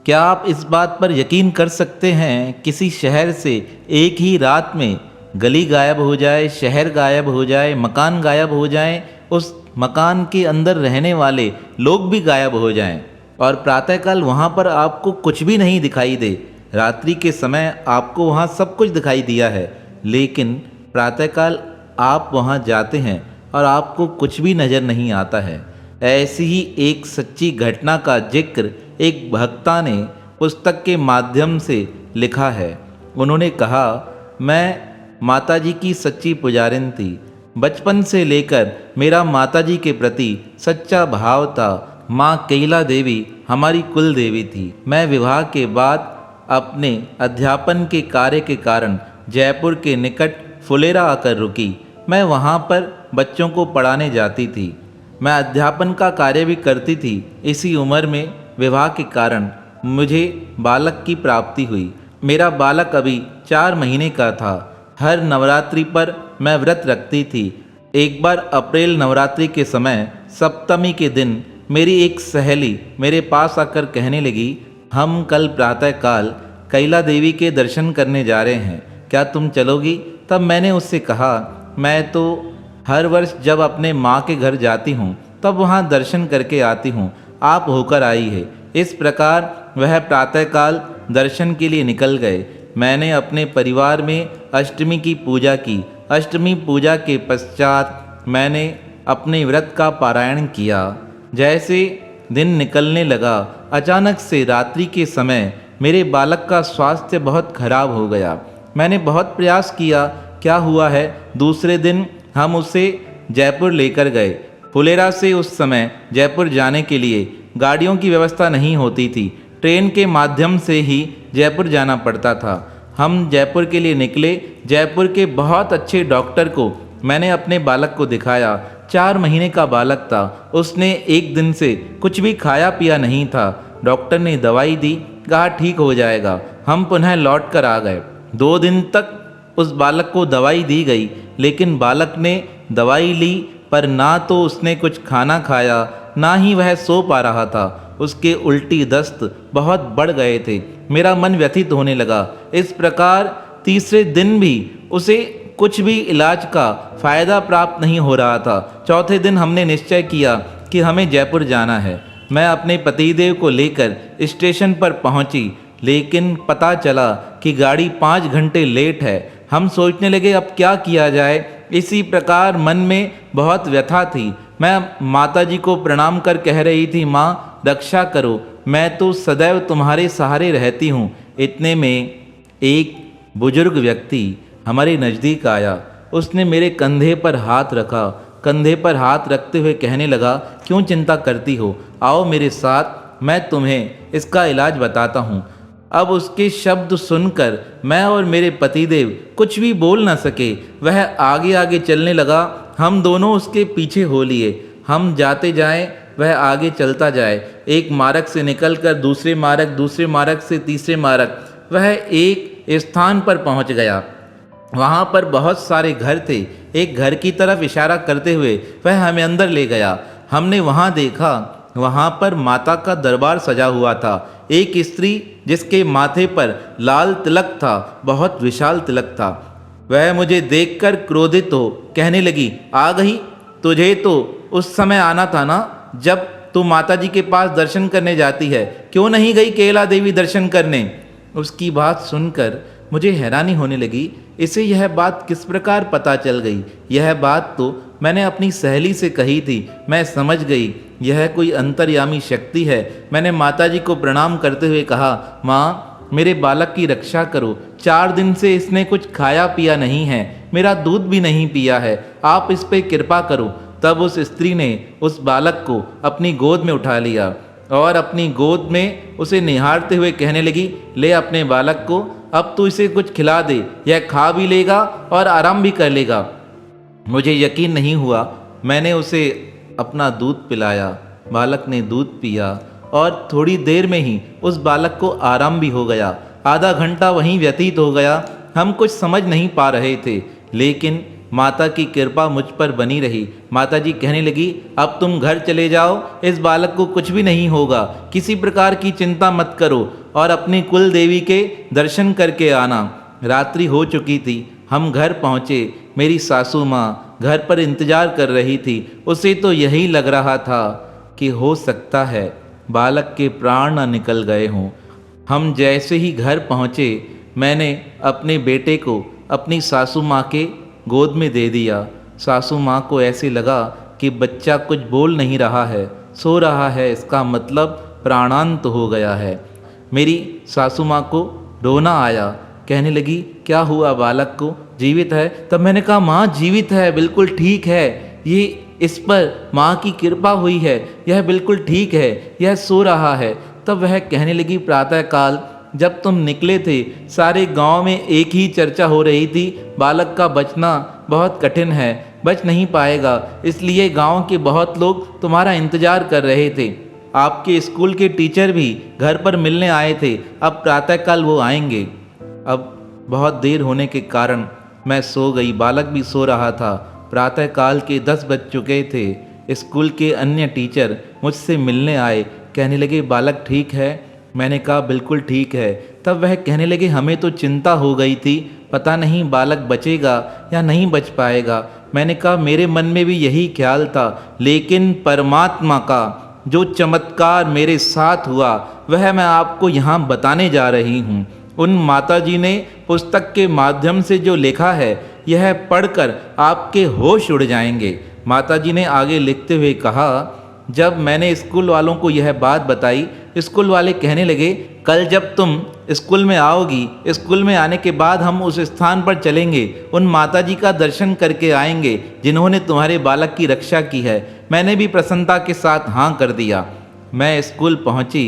क्या आप इस बात पर यकीन कर सकते हैं किसी शहर से एक ही रात में गली गायब हो जाए, शहर गायब हो जाए, मकान गायब हो जाए, उस मकान के अंदर रहने वाले लोग भी गायब हो जाएं और प्रातःकाल वहाँ पर आपको कुछ भी नहीं दिखाई दे। रात्रि के समय आपको वहाँ सब कुछ दिखाई दिया है, लेकिन प्रातःकाल आप वहाँ जाते हैं और आपको कुछ भी नज़र नहीं आता है। ऐसी ही एक सच्ची घटना का जिक्र एक भक्ता ने पुस्तक के माध्यम से लिखा है। उन्होंने कहा, मैं माताजी की सच्ची पुजारिन थी। बचपन से लेकर मेरा माताजी के प्रति सच्चा भाव था। माँ कैला देवी हमारी कुल देवी थी। मैं विवाह के बाद अपने अध्यापन के कार्य के कारण जयपुर के निकट फुलेरा आकर रुकी। मैं वहाँ पर बच्चों को पढ़ाने जाती थी। मैं अध्यापन का कार्य भी करती थी। इसी उम्र में विवाह के कारण मुझे बालक की प्राप्ति हुई। मेरा बालक अभी 4 महीने का था। हर नवरात्रि पर मैं व्रत रखती थी। एक बार अप्रैल नवरात्रि के समय सप्तमी के दिन मेरी एक सहेली मेरे पास आकर कहने लगी, हम कल प्रातःकाल कैला देवी के दर्शन करने जा रहे हैं, क्या तुम चलोगी? तब मैंने उससे कहा, मैं तो हर वर्ष जब अपने माँ के घर जाती हूँ तब वहाँ दर्शन करके आती हूँ, आप होकर आई है। इस प्रकार वह प्रातःकाल दर्शन के लिए निकल गए। मैंने अपने परिवार में अष्टमी की पूजा की। अष्टमी पूजा के पश्चात मैंने अपने व्रत का पारायण किया। जैसे दिन निकलने लगा, अचानक से रात्रि के समय मेरे बालक का स्वास्थ्य बहुत खराब हो गया। मैंने बहुत प्रयास किया, क्या हुआ है? दूसरे दिन हम उसे जयपुर लेकर गए। फुलेरा से उस समय जयपुर जाने के लिए गाड़ियों की व्यवस्था नहीं होती थी। ट्रेन के माध्यम से ही जयपुर जाना पड़ता था। हम जयपुर के लिए निकले। जयपुर के बहुत अच्छे डॉक्टर को मैंने अपने बालक को दिखाया। 4 महीने का बालक था। उसने एक दिन से कुछ भी खाया पिया नहीं था। डॉक्टर ने दवाई दी, कहा ठीक हो जाएगा। हम पुनः लौट कर आ गए। 2 दिन तक उस बालक को दवाई दी गई, लेकिन बालक ने दवाई ली पर ना तो उसने कुछ खाना खाया, ना ही वह सो पा रहा था। उसके उल्टी दस्त बहुत बढ़ गए थे। मेरा मन व्यथित होने लगा। इस प्रकार तीसरे दिन भी उसे कुछ भी इलाज का फायदा प्राप्त नहीं हो रहा था। चौथे दिन हमने निश्चय किया कि हमें जयपुर जाना है। मैं अपने पतिदेव को लेकर स्टेशन पर पहुंची, लेकिन पता चला कि गाड़ी 5 घंटे लेट है। हम सोचने लगे अब क्या किया जाए। इसी प्रकार मन में बहुत व्यथा थी। मैं माताजी को प्रणाम कर कह रही थी, माँ रक्षा करो, मैं तो सदैव तुम्हारे सहारे रहती हूँ। इतने में एक बुजुर्ग व्यक्ति हमारे नज़दीक आया। उसने मेरे कंधे पर हाथ रखा। कंधे पर हाथ रखते हुए कहने लगा, क्यों चिंता करती हो, आओ मेरे साथ, मैं तुम्हें इसका इलाज बताता हूँ। अब उसके शब्द सुनकर मैं और मेरे पतिदेव कुछ भी बोल न सके। वह आगे आगे चलने लगा। हम दोनों उसके पीछे हो लिए। हम जाते जाएं, वह आगे चलता जाए। एक मार्ग से निकलकर दूसरे मार्ग, दूसरे मार्ग से तीसरे मार्ग, वह एक स्थान पर पहुंच गया। वहाँ पर बहुत सारे घर थे। एक घर की तरफ इशारा करते हुए वह हमें अंदर ले गया। हमने वहाँ देखा, वहाँ पर माता का दरबार सजा हुआ था। एक स्त्री जिसके माथे पर लाल तिलक था, बहुत विशाल तिलक था। वह मुझे देखकर क्रोधित हो कहने लगी, आ गई? तुझे तो उस समय आना था ना जब तू माताजी के पास दर्शन करने जाती है, क्यों नहीं गई कैला देवी दर्शन करने? उसकी बात सुनकर मुझे हैरानी होने लगी। इसे यह बात किस प्रकार पता चल गई? यह बात तो मैंने अपनी सहेली से कही थी। मैं समझ गई यह कोई अंतर्यामी शक्ति है। मैंने माताजी को प्रणाम करते हुए कहा, माँ मेरे बालक की रक्षा करो। 4 दिन से इसने कुछ खाया पिया नहीं है, मेरा दूध भी नहीं पिया है, आप इस पे कृपा करो। तब उस स्त्री ने उस बालक को अपनी गोद में उठा लिया और अपनी गोद में उसे निहारते हुए कहने लगी, ले अपने बालक को, अब तू इसे कुछ खिला दे, यह खा भी लेगा और आराम भी कर लेगा। मुझे यकीन नहीं हुआ। मैंने उसे अपना दूध पिलाया। बालक ने दूध पिया और थोड़ी देर में ही उस बालक को आराम भी हो गया। आधा घंटा वहीं व्यतीत हो गया। हम कुछ समझ नहीं पा रहे थे, लेकिन माता की कृपा मुझ पर बनी रही। माता जी कहने लगी, अब तुम घर चले जाओ, इस बालक को कुछ भी नहीं होगा, किसी प्रकार की चिंता मत करो और अपनी कुल देवी के दर्शन करके आना। रात्रि हो चुकी थी, हम घर पहुँचे। मेरी सासू माँ घर पर इंतजार कर रही थी। उसे तो यही लग रहा था कि हो सकता है बालक के प्राण न निकल गए हों। हम जैसे ही घर पहुँचे, मैंने अपने बेटे को अपनी सासू माँ के गोद में दे दिया। सासू माँ को ऐसे लगा कि बच्चा कुछ बोल नहीं रहा है, सो रहा है, इसका मतलब प्राणांत हो गया है। मेरी सासू माँ को रोना आया, कहने लगी, क्या हुआ बालक को, जीवित है? तब मैंने कहा, माँ जीवित है, बिल्कुल ठीक है, ये इस पर माँ की कृपा हुई है, यह बिल्कुल ठीक है, यह सो रहा है। तब वह कहने लगी, प्रातःकाल जब तुम निकले थे, सारे गांव में एक ही चर्चा हो रही थी, बालक का बचना बहुत कठिन है, बच नहीं पाएगा, इसलिए गांव के बहुत लोग तुम्हारा इंतजार कर रहे थे। आपके स्कूल के टीचर भी घर पर मिलने आए थे, अब प्रातःकाल वो आएंगे। अब बहुत देर होने के कारण मैं सो गई, बालक भी सो रहा था। प्रातःकाल के 10 बज चुके थे। स्कूल के अन्य टीचर मुझसे मिलने आए, कहने लगे, बालक ठीक है? मैंने कहा, बिल्कुल ठीक है। तब वह कहने लगे, हमें तो चिंता हो गई थी, पता नहीं बालक बचेगा या नहीं बच पाएगा। मैंने कहा, मेरे मन में भी यही ख्याल था, लेकिन परमात्मा का जो चमत्कार मेरे साथ हुआ वह मैं आपको यहाँ बताने जा रही हूँ। उन माताजी ने पुस्तक के माध्यम से जो लिखा है, यह पढ़कर आपके होश उड़ जाएंगे। माताजी ने आगे लिखते हुए कहा, जब मैंने स्कूल वालों को यह बात बताई, स्कूल वाले कहने लगे, कल जब तुम स्कूल में आओगी, स्कूल में आने के बाद हम उस स्थान पर चलेंगे, उन माताजी का दर्शन करके आएंगे जिन्होंने तुम्हारे बालक की रक्षा की है। मैंने भी प्रसन्नता के साथ हाँ कर दिया। मैं स्कूल पहुंची।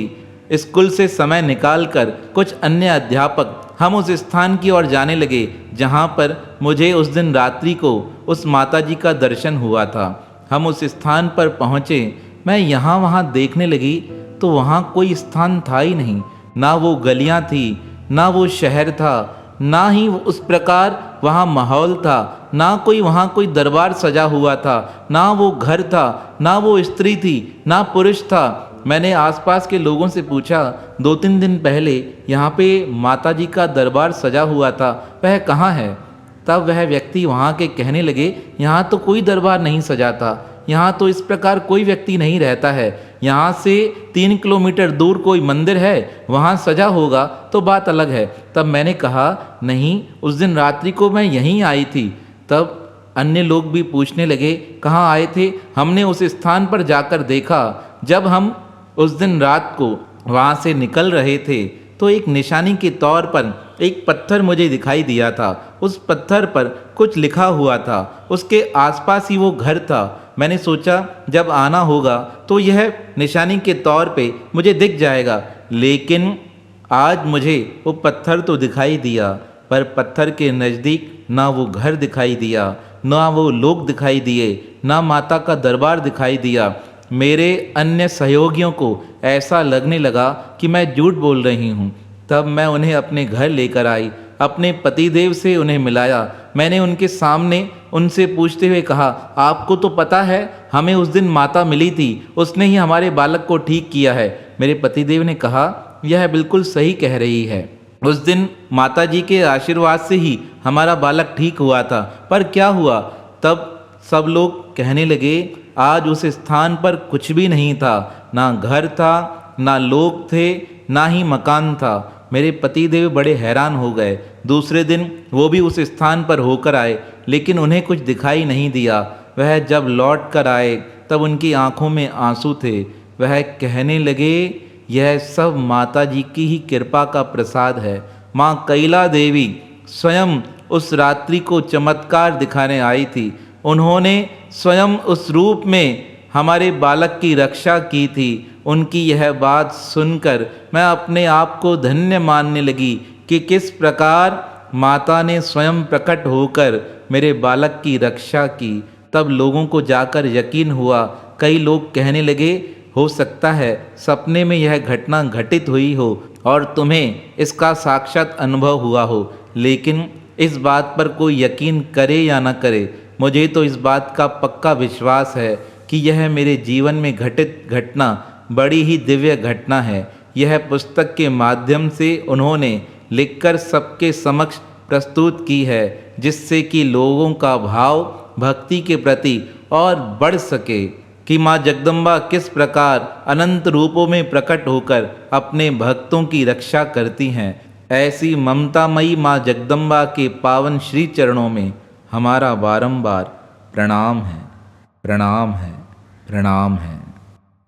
स्कूल से समय निकालकर कुछ अन्य अध्यापक हम उस स्थान की ओर जाने लगे जहां पर मुझे उस दिन रात्रि को उस माताजी का दर्शन हुआ था। हम उस स्थान पर पहुँचे। मैं यहाँ वहाँ देखने लगी तो वहाँ कोई स्थान था ही नहीं, ना वो गलियाँ थी, ना वो शहर था, ना ही उस प्रकार वहाँ माहौल था, ना कोई वहाँ कोई दरबार सजा हुआ था, ना वो घर था, ना वो स्त्री थी, ना पुरुष था। मैंने आसपास के लोगों से पूछा, 2-3 दिन पहले यहाँ पे माताजी का दरबार सजा हुआ था, वह कहाँ है? तब वह व्यक्ति वहाँ के कहने लगे, यहाँ तो कोई दरबार नहीं सजा था, यहाँ तो इस प्रकार कोई व्यक्ति नहीं रहता है, यहाँ से 3 किलोमीटर दूर कोई मंदिर है, वहाँ सजा होगा तो बात अलग है। तब मैंने कहा, नहीं, उस दिन रात्रि को मैं यहीं आई थी। तब अन्य लोग भी पूछने लगे, कहाँ आए थे? हमने उस स्थान पर जाकर देखा। जब हम उस दिन रात को वहाँ से निकल रहे थे तो एक निशानी के तौर पर एक पत्थर मुझे दिखाई दिया था। उस पत्थर पर कुछ लिखा हुआ था, उसके आसपास ही वो घर था। मैंने सोचा जब आना होगा तो यह निशानी के तौर पे मुझे दिख जाएगा, लेकिन आज मुझे वो पत्थर तो दिखाई दिया, पर पत्थर के नज़दीक ना वो घर दिखाई दिया, ना वो लोग दिखाई दिए, ना माता का दरबार दिखाई दिया। मेरे अन्य सहयोगियों को ऐसा लगने लगा कि मैं झूठ बोल रही हूँ। तब मैं उन्हें अपने घर लेकर आई, अपने पतिदेव से उन्हें मिलाया। मैंने उनके सामने उनसे पूछते हुए कहा, आपको तो पता है हमें उस दिन माता मिली थी, उसने ही हमारे बालक को ठीक किया है। मेरे पतिदेव ने कहा, यह बिल्कुल सही कह रही है, उस दिन माता जी के आशीर्वाद से ही हमारा बालक ठीक हुआ था। पर क्या हुआ? तब सब लोग कहने लगे, आज उस स्थान पर कुछ भी नहीं था, ना घर था, ना लोग थे, ना ही मकान था। मेरे पतिदेव बड़े हैरान हो गए। दूसरे दिन वो भी उस स्थान पर होकर आए, लेकिन उन्हें कुछ दिखाई नहीं दिया। वह जब लौट कर आए तब उनकी आंखों में आंसू थे। वह कहने लगे, यह सब माता जी की ही कृपा का प्रसाद है। माँ कैला देवी स्वयं उस रात्रि को चमत्कार दिखाने आई थी। उन्होंने स्वयं उस रूप में हमारे बालक की रक्षा की थी। उनकी यह बात सुनकर मैं अपने आप को धन्य मानने लगी कि किस प्रकार माता ने स्वयं प्रकट होकर मेरे बालक की रक्षा की। तब लोगों को जाकर यकीन हुआ। कई लोग कहने लगे, हो सकता है सपने में यह घटना घटित हुई हो और तुम्हें इसका साक्षात अनुभव हुआ हो। लेकिन इस बात पर कोई यकीन करे या न करे, मुझे तो इस बात का पक्का विश्वास है कि यह मेरे जीवन में घटित घटना बड़ी ही दिव्य घटना है। यह पुस्तक के माध्यम से उन्होंने लिखकर सबके समक्ष प्रस्तुत की है, जिससे कि लोगों का भाव भक्ति के प्रति और बढ़ सके कि माँ जगदम्बा किस प्रकार अनंत रूपों में प्रकट होकर अपने भक्तों की रक्षा करती हैं। ऐसी ममतामयी माँ जगदम्बा के पावन श्री चरणों में हमारा बारंबार प्रणाम है, प्रणाम है, प्रणाम है।